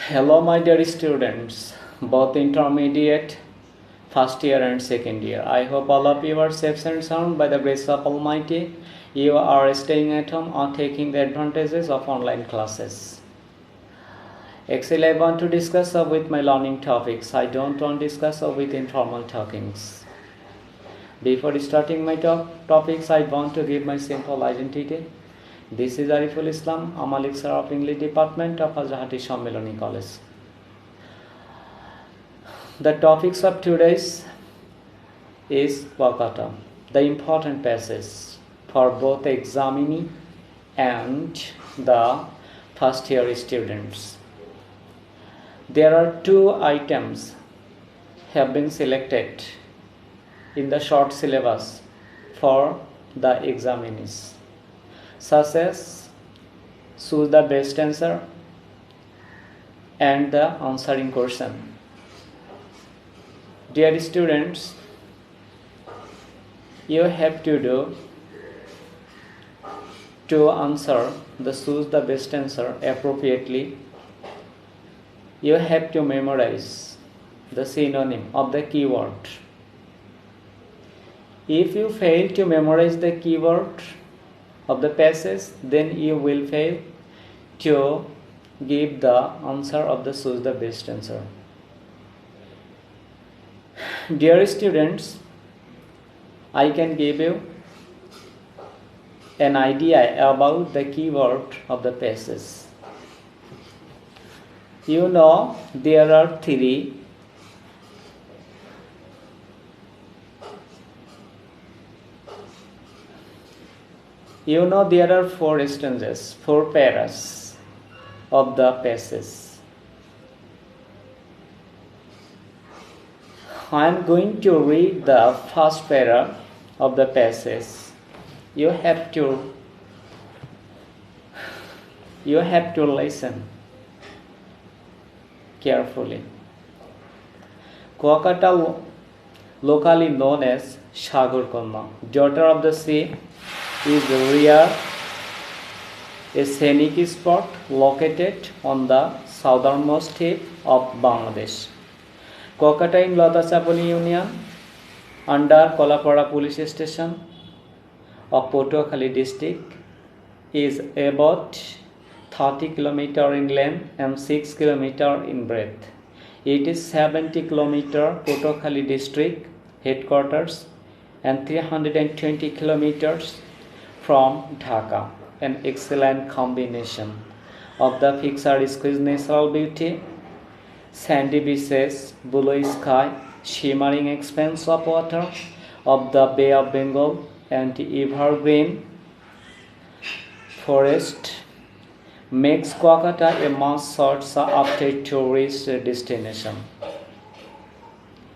Hello, my dear students, both intermediate, first year and second year. I hope all of you are safe and sound by the grace of Almighty. You are staying at home or taking the advantages of online classes. Actually, I want to discuss with my learning topics. I don't want to discuss with informal talkings. Before starting my topics, I want to give my simple identity. This is Ariful Islam, I'm a lecturer of English Department of Azahati Shammilani College. The topics of today's is Wakata, the important passage for both examinee and the first year students. There are two items have been selected in the short syllabus for the examinees, such as choose the best answer and the answering question. Dear students, you have to do to answer the choose the best answer appropriately. You have to memorize the synonym of the keyword. If you fail to memorize the keyword of the passage, then you will fail to give the answer of the choose the best answer. Dear students, I can give you an idea about the keyword of the passage. You know there are three there are four stanzas, four paras of the passage. I am going to read the first para of the passage. You have to listen carefully. Kuakata, locally known as Sagar Konna, daughter of the sea, is rare, a scenic spot located on the southernmost tip of Bangladesh. Kuakata in Lotachapani Union, under Kolapara Police Station of Patuakhali district, is about 30 km in length and 6 km in breadth. It is 70 km Patuakhali district headquarters and 320 km from Dhaka, an excellent combination of the picturesque natural beauty, sandy beaches, blue sky, shimmering expanse of water of the Bay of Bengal, and evergreen forest makes Kuakata a must sought after tourist destination.